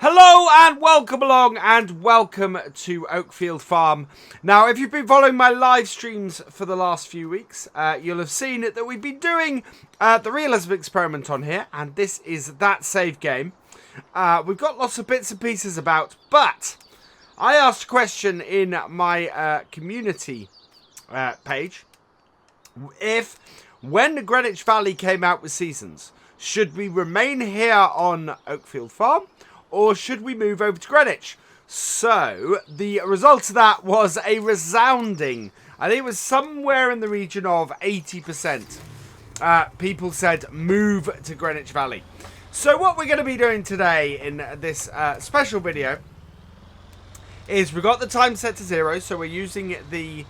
Hello and welcome along and welcome to Oakfield Farm. Now, if you've been following my live streams for the last few weeks, you'll have seen that we've been doing the Realism Experiment on here, and this is that save game. We've got lots of bits and pieces about, but I asked a question in my community page if, when the Greenwich Valley came out with seasons, should we remain here on Oakfield Farm, or should we move over to Greenwich? So, the result of that was a resounding, I think it was somewhere in the region of 80%. People said move to Greenwich Valley. So what we're going to be doing today in this special video is we've got the time set to 0, so we're using the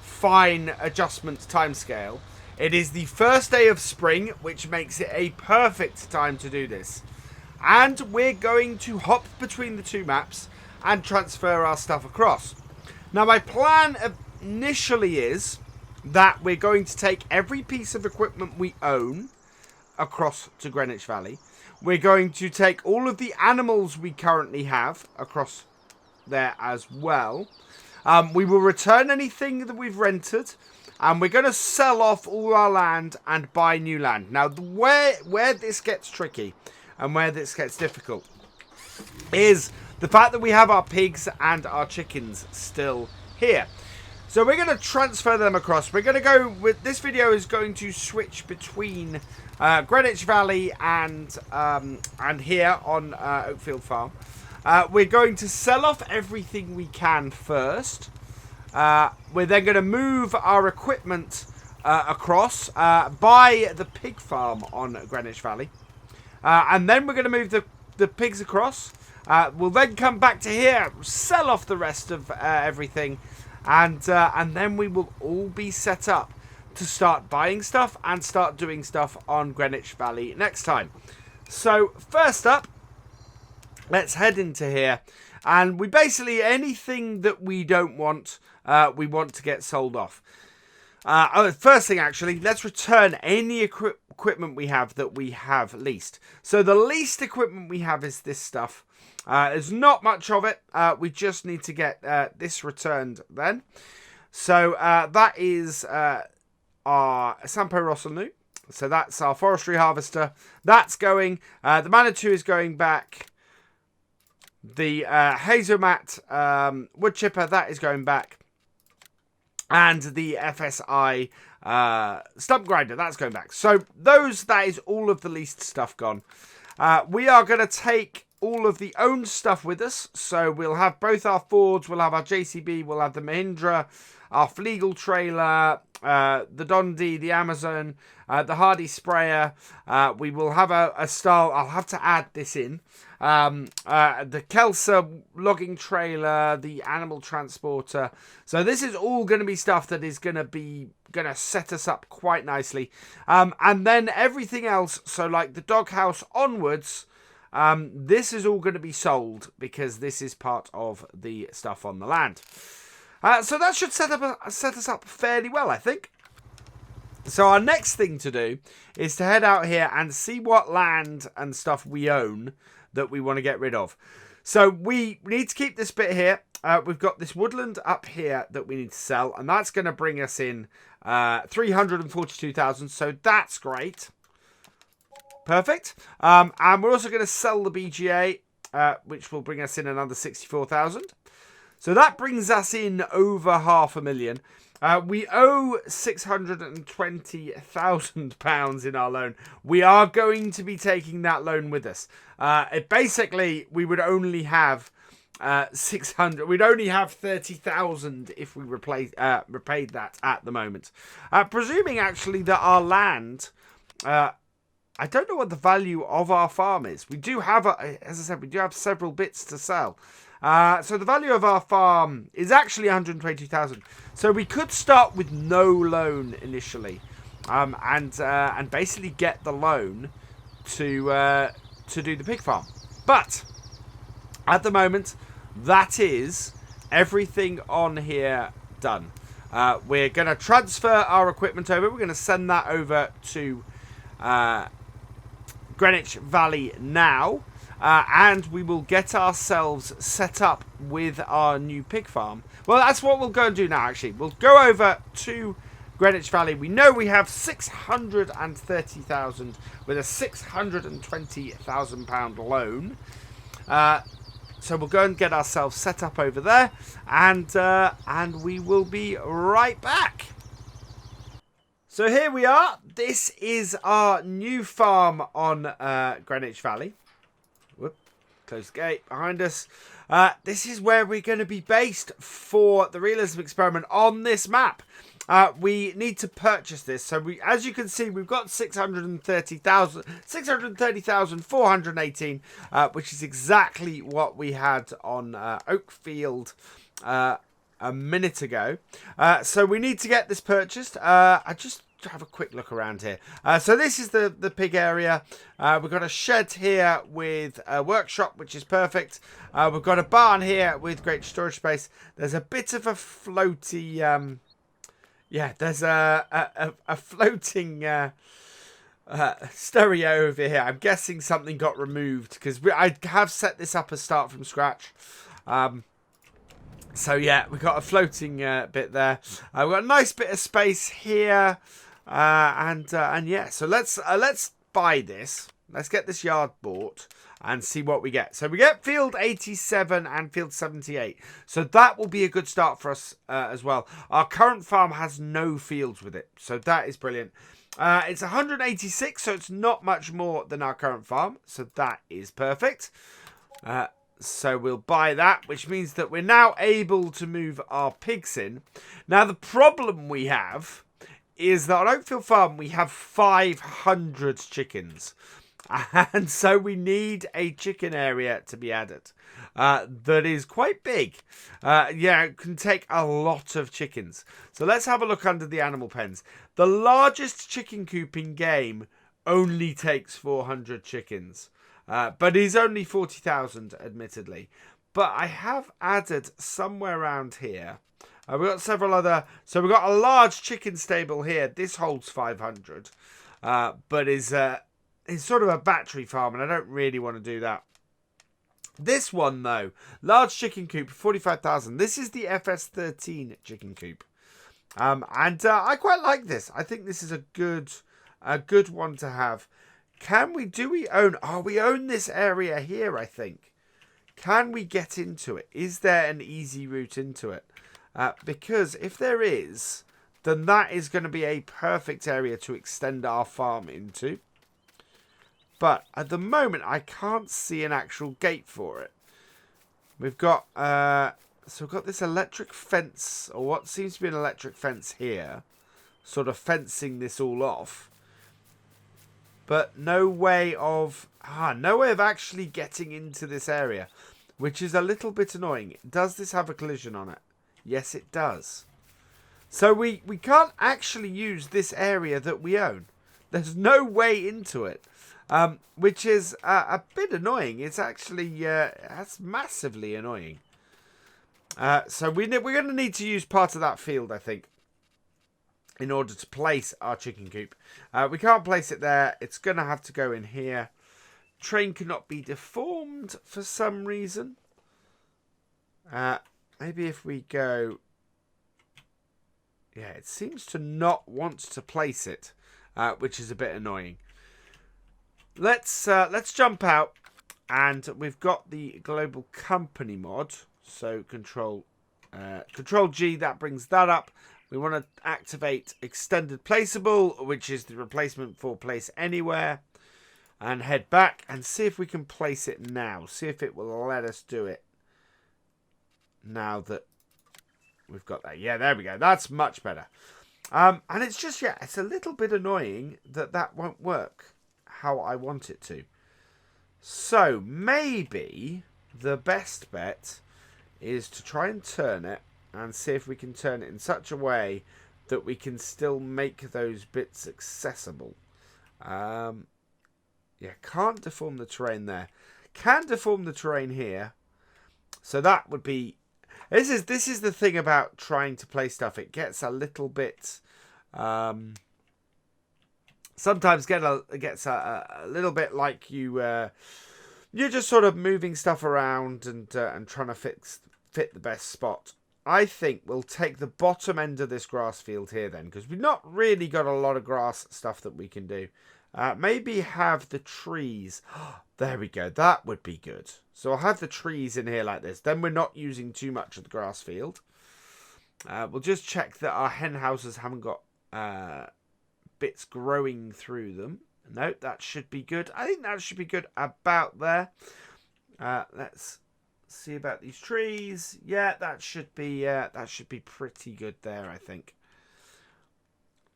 fine adjustment timescale. It is the first day of spring, which makes it a perfect time to do this. And we're going to hop between the two maps and transfer our stuff across. Now, my plan initially is that we're going to take every piece of equipment we own across to Greenwich Valley. We're going to take all of the animals we currently have across there as well. We will return anything that we've rented. And we're going to sell off all our land and buy new land. Now, where this gets tricky and where this gets difficult is the fact that we have our pigs and our chickens still here. So we're going to transfer them across. We're going to go with this video is going to switch between Greenwich Valley and here on Oakfield Farm. We're going to sell off everything we can first. We're then going to move our equipment across, buy the pig farm on Greenwich Valley. And then we're going to move the pigs across. We'll then come back to here, sell off the rest of everything. And then we will all be set up to start buying stuff and start doing stuff on Greenwich Valley next time. So first up, let's head into here. And we basically, anything that we don't want, we want to get sold off. First thing, actually, let's return any equipment we have that we have leased. So the least equipment we have is this stuff. There's not much of it. We just need to get this returned then. So that is our Sampo Rossel. So that's our forestry harvester. That's going. The Manitou is going back. The Hazelmat wood chipper, that is going back. And the FSI stump grinder, that's going back. So that is all of the leased stuff gone. We are going to take all of the owned stuff with us. So we'll have both our Fords, we'll have our JCB, we'll have the Mahindra, our Flegel trailer, the Dundee, the Amazon, the Hardy sprayer. We will have a style, I'll have to add this in. The Kelsa logging trailer, the animal transporter. So this is all going to be stuff that is going to set us up quite nicely. And then everything else, so like the doghouse onwards, this is all going to be sold because this is part of the stuff on the land. So that should set us up fairly well, I think. So our next thing to do is to head out here and see what land and stuff we own that we want to get rid of. So we need to keep this bit here. We've got this woodland up here that we need to sell, and that's going to bring us in 342,000. So that's great. Perfect. And we're also going to sell the BGA, which will bring us in another 64,000. So that brings us in over £500,000. We owe £620,000 in our loan. We are going to be taking that loan with us. Basically, we would only have 600. We'd only have 30,000 if we repaid that at the moment. Presuming actually that our land. I don't know what the value of our farm is. We do have, as I said, we do have several bits to sell. So the value of our farm is actually 122,000. So we could start with no loan initially, and basically get the loan to do the pig farm. But at the moment, that is everything on here done. We're going to transfer our equipment over. We're going to send that over to Greenwich Valley now. and we will get ourselves set up with our new pig farm. Well, that's what we'll go and do now, actually. We'll go over to Greenwich Valley. We know we have 630,000 with a £620,000 loan. So we'll go and get ourselves set up over there, and we will be right back. So here we are. This is our new farm on Greenwich Valley. Whoop, close the gate behind us. This is where we're going to be based for the realism experiment on this map. We need to purchase this. So as you can see, we've got 630,418, which is exactly what we had on Oakfield a minute ago. So we need to get this purchased. I just have a quick look around here. So this is the pig area. We've got a shed here with a workshop, which is perfect. We've got a barn here with great storage space. There's a bit of a floaty... yeah, there's a floating stereo over here. I'm guessing something got removed because I have set this up as start from scratch. So yeah, we've got a floating bit there. We've got a nice bit of space here, and yeah. So let's buy this. Let's get this yard bought and see what we get. So we get field 87 and field 78. So that will be a good start for us as well. Our current farm has no fields with it. So that is brilliant. It's 186, so it's not much more than our current farm. So that is perfect. So we'll buy that, which means that we're now able to move our pigs in. Now the problem we have is that on Oakfield Farm we have 500 chickens. And so we need a chicken area to be added that is quite big. Yeah, it can take a lot of chickens. So let's have a look under the animal pens. The largest chicken coop in game only takes 400 chickens. But is only 40,000, admittedly. But I have added somewhere around here. We've got several other... So we've got a large chicken stable here. This holds 500. But is sort of a battery farm, and I don't really want to do that. This one, though, large chicken coop, 45,000. This is the FS13 chicken coop. And I quite like this. I think this is a good one to have. Do we own... Oh, we own this area here, I think. Can we get into it? Is there an easy route into it? Because if there is, then that is going to be a perfect area to extend our farm into. But at the moment, I can't see an actual gate for it. We've got... so we've got this electric fence, or what seems to be an electric fence here. Sort of fencing this all off. But no way of actually getting into this area, which is a little bit annoying. Does this have a collision on it? Yes, it does. So we can't actually use this area that we own. There's no way into it, which is a bit annoying. It's actually that's massively annoying. So we're going to need to use part of that field, I think, in order to place our chicken coop. We can't place it there. It's going to have to go in here. Train cannot be deformed for some reason. Maybe if we go... Yeah, it seems to not want to place it, which is a bit annoying. Let's jump out, and we've got the global company mod. So Control G, that brings that up. We want to activate extended placeable, which is the replacement for place anywhere, and head back and see if we can place it now. See if it will let us do it now that we've got that. Yeah, there we go. That's much better. And it's just, yeah, it's a little bit annoying that won't work how I want it to. So maybe the best bet is to try and turn it and see if we can turn it in such a way that we can still make those bits accessible. Yeah, can't deform the terrain there. Can deform the terrain here. So that would be... This is the thing about trying to play stuff. It gets a little bit... sometimes gets a little bit like you you're just sort of moving stuff around and trying to fit the best spot. I think we'll take the bottom end of this grass field here then, because we've not really got a lot of grass stuff that we can do. Maybe have the trees. There we go. That would be good. So I'll have the trees in here like this. Then we're not using too much of the grass field. We'll just check that our hen houses haven't got bits growing through them. No, that should be good. I think that should be good about there. Let's see about these trees. Yeah, that should be pretty good there, I think.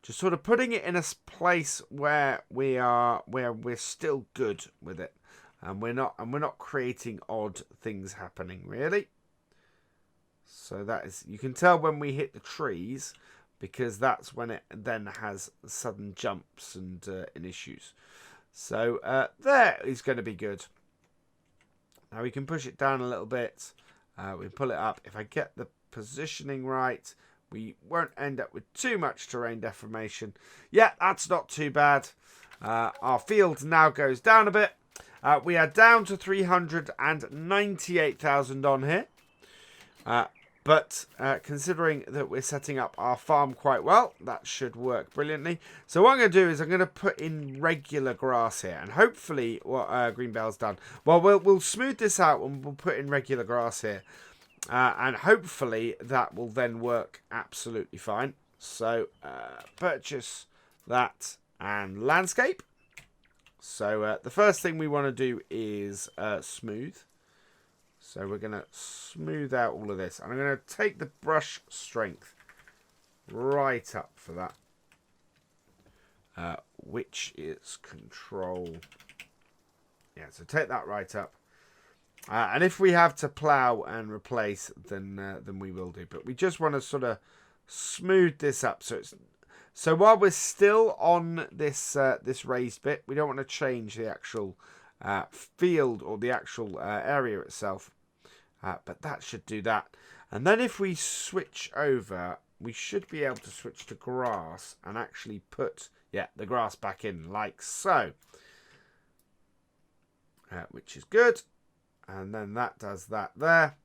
Just sort of putting it in a place where we're still good with it, and we're not creating odd things happening really. So that is, you can tell when we hit the trees, because that's when it then has sudden jumps and issues. So there is going to be good. Now we can push it down a little bit. We pull it up. If I get the positioning right, we won't end up with too much terrain deformation. Yeah, that's not too bad. Our field now goes down a bit. We are down to 398,000 on here. But considering that we're setting up our farm quite well, that should work brilliantly. So what I'm going to do is I'm going to put in regular grass here. And hopefully what Greenbell's done. Well, we'll smooth this out and we'll put in regular grass here. And hopefully that will then work absolutely fine. So purchase that and landscape. So the first thing we want to do is smooth. So we're going to smooth out all of this. And I'm going to take the brush strength right up for that. Which is control. Yeah, so take that right up. And if we have to plough and replace, then we will do. But we just want to sort of smooth this up. So while we're still on this this raised bit, we don't want to change the actual field or the actual area itself. But that should do that. And then if we switch over, we should be able to switch to grass and actually put, the grass back in like so. Which is good. And then that does that there.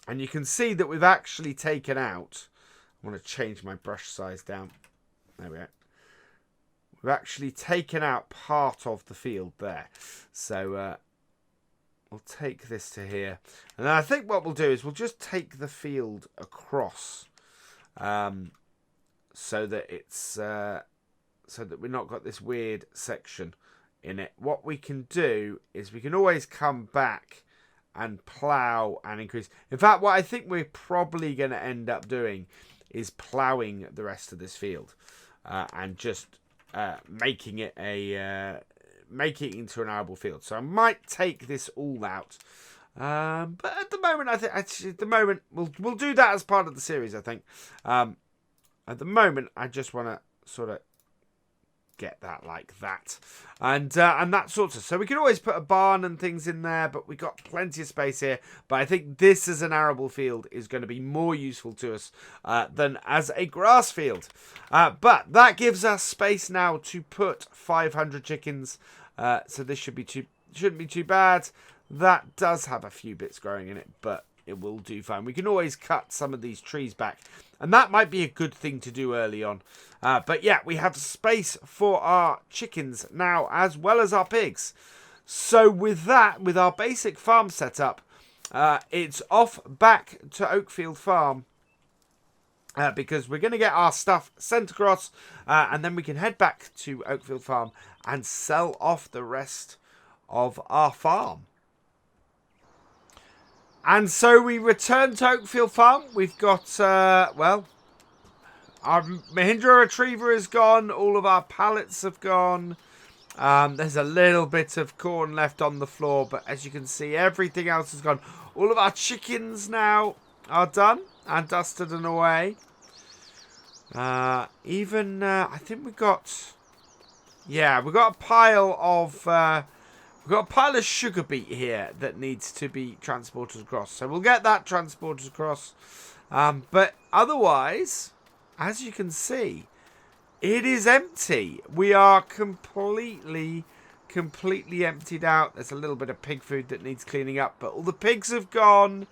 And you can see that we've actually taken out, I want to change my brush size down. There we go. We've actually taken out part of the field there. So we'll take this to here. And then I think what we'll do is we'll just take the field across. So that it's so that we've not got this weird section in it. What we can do is we can always come back and plough and increase. In fact, what I think we're probably going to end up doing is ploughing the rest of this field and just making it into an arable field. So I might take this all out, but at the moment, I think actually at the moment we'll do that as part of the series. I think at the moment I just want to sort of get that like that, and that sort of. So we can always put a barn and things in there, but we've got plenty of space here. But I think this as an arable field is going to be more useful to us than as a grass field. But that gives us space now to put 500 chickens. So this shouldn't be too bad. That does have a few bits growing in it, but it will do fine. We can always cut some of these trees back, and that might be a good thing to do early on. But yeah, we have space for our chickens now as well as our pigs. So with that, with our basic farm setup, it's off back to Oakfield Farm. Because we're going to get our stuff sent across, and then we can head back to Oakfield Farm and sell off the rest of our farm. And so we return to Oakfield Farm. We've got, well, our Mahindra Retriever is gone. All of our pallets have gone. There's a little bit of corn left on the floor, but as you can see, everything else is gone. All of our chickens now are done and dusted and away. I think we've got a pile of sugar beet here that needs to be transported across. So we'll get that transported across. But otherwise, as you can see, it is empty. We are completely completely emptied out. There's a little bit of pig food that needs cleaning up, but all the pigs have gone.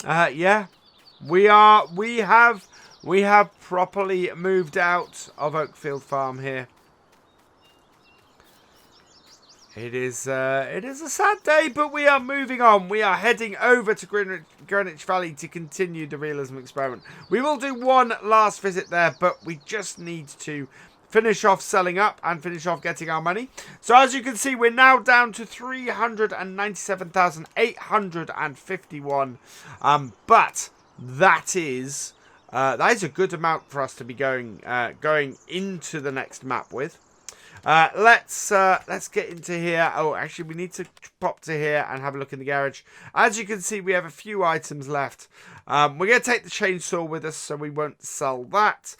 Yeah, we have properly moved out of Oakfield Farm here. It is a sad day, but we are moving on. We are heading over to Greenwich Valley to continue the Realism Experiment. We will do one last visit there, but we just need to finish off selling up and finish off getting our money. So as you can see, we're now down to 397,851. But that is a good amount for us to be going into the next map with. Let's get into here. Oh, actually, we need to pop to here and have a look in the garage. As you can see, we have a few items left. We're going to take the chainsaw with us, so we won't sell that.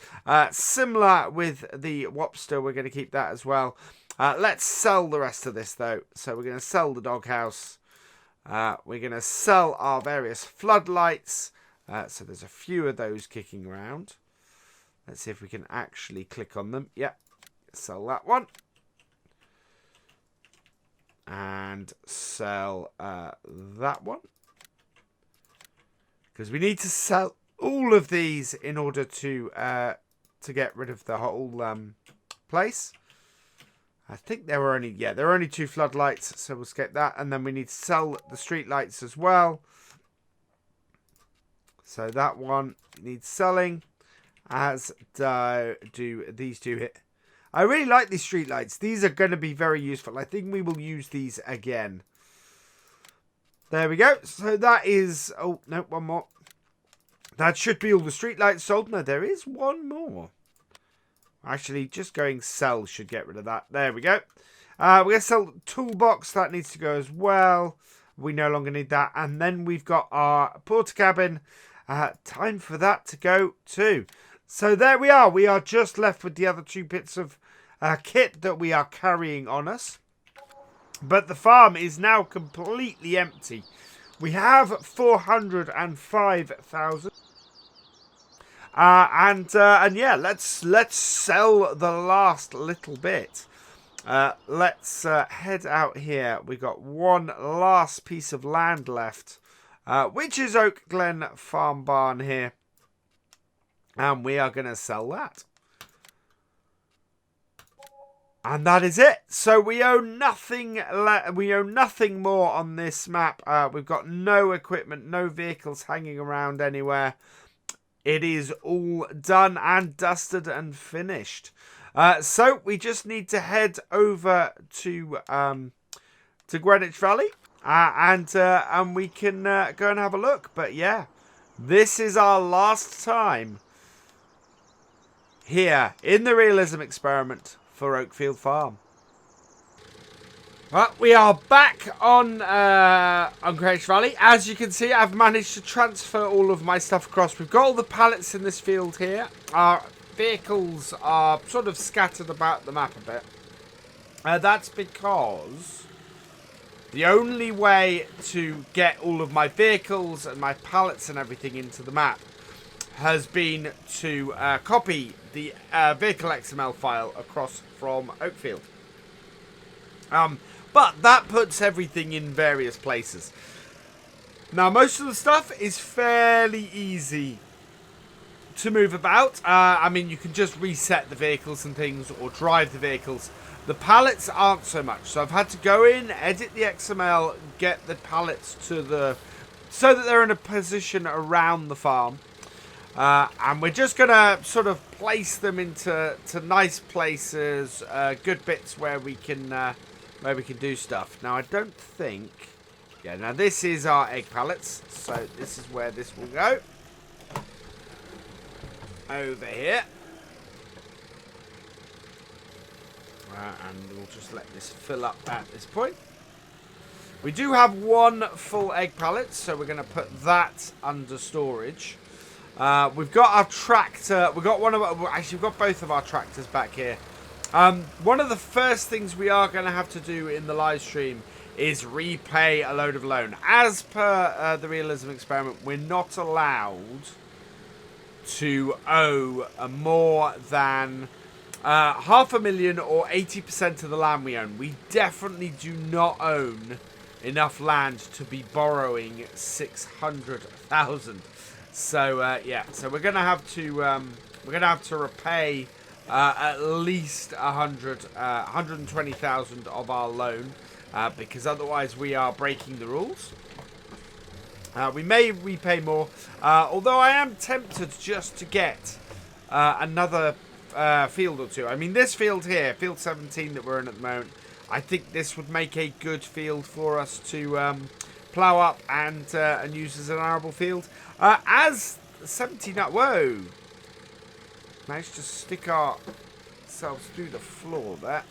Similar with the Wopster, we're going to keep that as well. Let's sell the rest of this, though. So we're going to sell the doghouse. We're going to sell our various floodlights. So there's a few of those kicking around. Let's see if we can actually click on them. Yep. Sell that one. And sell that one. Because we need to sell all of these in order to get rid of the whole place. I think there were only 2 floodlights, so we'll skip that. And then we need to sell the street lights as well. So that one needs selling, as do these two here. I really like these street lights. These are going to be very useful. I think we will use these again. There we go. So that is... Oh, no, one more. That should be all the street lights sold. No, there is one more. Actually, just going sell should get rid of that. There we go. We're going to sell the toolbox. That needs to go as well. We no longer need that. And then we've got our porter cabin. Time for that to go too. So there we are. We are just left with the other 2 bits of kit that we are carrying on us. But the farm is now completely empty. We have 405,000. And yeah, let's sell the last little bit. Let's head out here. We got one last piece of land left, which is Oak Glen Farm Barn here. And we are going to sell that. And that is it. So we own nothing. We own nothing more on this map. We've got no equipment, no vehicles hanging around anywhere. It is all done and dusted and finished. So we just need to head over to Greenwich Valley, and we can go and have a look. But yeah, this is our last time here in the Realism Experiment for Oakfield Farm. Well, we are back on Greenwich Valley. As you can see, I've managed to transfer all of my stuff across. We've got all the pallets in this field here. Our vehicles are sort of scattered about the map a bit. That's because the only way to get all of my vehicles and my pallets and everything into the map has been to copy the vehicle XML file across from Oakfield. But that puts everything in various places. Now, most of the stuff is fairly easy to move about. I mean, you can just reset the vehicles and things or drive the vehicles. The pallets aren't so much. So I've had to go in, edit the XML, get the pallets to the... so that they're in a position around the farm. And we're just going to sort of place them into nice places, good bits where we can do stuff. Now, I don't think... yeah, now this is our egg pallets. So this is where this will go. Over here. And we'll just let this fill up at this point. We do have one full egg pallet, so we're going to put that under storage. We've got our tractor. We've got actually, we've got both of our tractors back here. One of the first things we are going to have to do in the live stream is repay a load of loan. As per the Realism Experiment, we're not allowed to owe more than 500,000 or 80% of the land we own. We definitely do not own enough land to be borrowing 600,000. So yeah, so we're gonna have to repay at least 120,000 of our loan, because otherwise we are breaking the rules. We may repay more, although I am tempted just to get another field or two. I mean, this field here, field 17 that we're in at the moment, I think this would make a good field for us to plough up and use as an arable field. As 79, whoa, managed to stick ourselves through the floor there.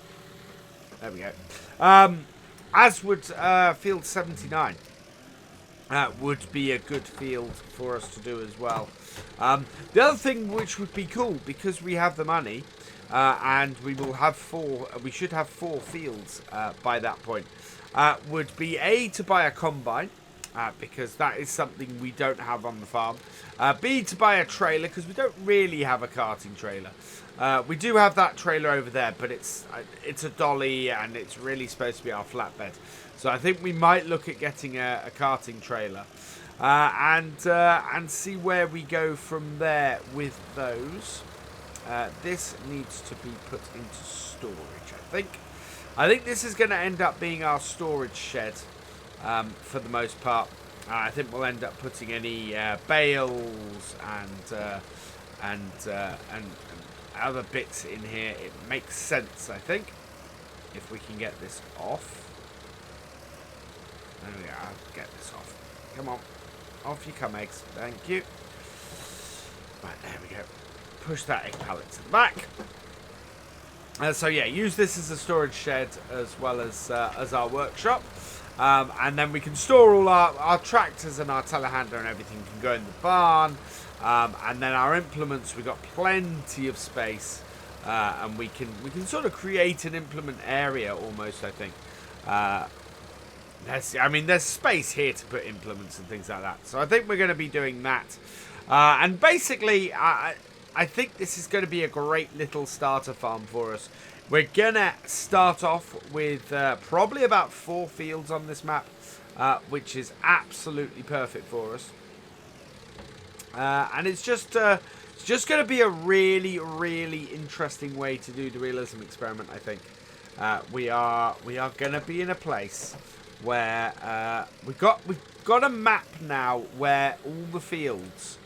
There we go. As would field 79. Would be a good field for us to do as well. The other thing which would be cool, because we have the money, and we should have 4 fields by that point, would be to buy a combine, because that is something we don't have on the farm. B, to buy a trailer, because we don't really have a carting trailer. We do have that trailer over there, but it's a dolly, and it's really supposed to be our flatbed. So I think we might look at getting a karting trailer, and see where we go from there with those. This needs to be put into storage, I think. I think this is going to end up being our storage shed for the most part. I think we'll end up putting any bales and other bits in here. It makes sense, I think, if we can get this off. There we go. I'll get this off. Come on. Off you come, eggs. Thank you. Right, there we go. Push that egg pallet to the back. So yeah, use this as a storage shed as well as our workshop. And then we can store all our tractors and our telehandler and everything can go in the barn. And then our implements, we've got plenty of space. And we can sort of create an implement area almost, I think. There's space here to put implements and things like that. So I think we're going to be doing that. And basically, I think this is going to be a great little starter farm for us. We're going to start off with probably about 4 fields on this map, which is absolutely perfect for us. And it's just going to be a really, really interesting way to do the realism experiment, I think. We are going to be in a place where we've got a map now where all the fields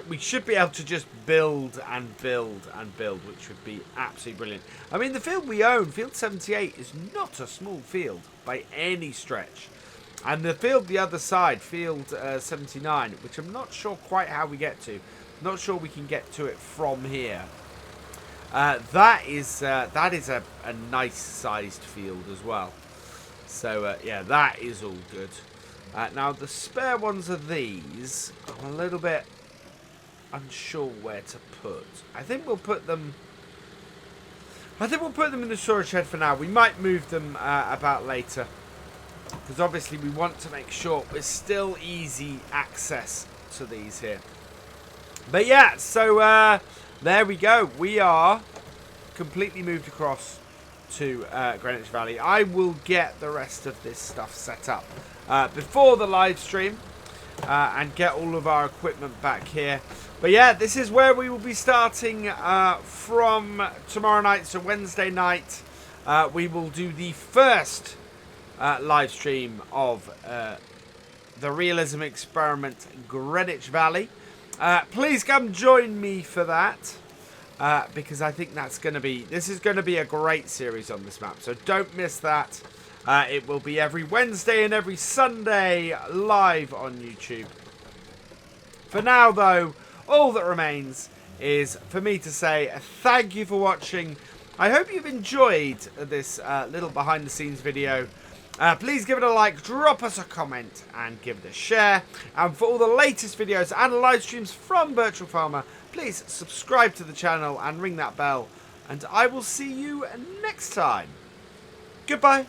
we should be able to just build and build and build, which would be absolutely brilliant. I mean, the field we own, field 78, is not a small field by any stretch. And the field the other side, field 79, which I'm not sure quite how we get to. Not sure we can get to it from here. That is a nice sized field as well. So yeah, that is all good. Now the spare ones are these. I'm a little bit unsure where to put. I think we'll put them in the storage shed for now. We might move them about later, because obviously we want to make sure there's still easy access to these here. But yeah, so there we go. We are completely moved across to Greenwich Valley. I will get the rest of this stuff set up before the live stream and get all of our equipment back here. But yeah, this is where we will be starting from tomorrow night. So Wednesday night, we will do the first live stream of the Realism Experiment Greenwich Valley. Please come join me for that, because I think this is going to be a great series on this map. So don't miss that. It will be every Wednesday and every Sunday live on YouTube. For now, though, all that remains is for me to say thank you for watching. I hope you've enjoyed this little behind the scenes video. Please give it a like, drop us a comment, and give it a share. And for all the latest videos and live streams from Virtual Farmer, please subscribe to the channel and ring that bell. And I will see you next time. Goodbye.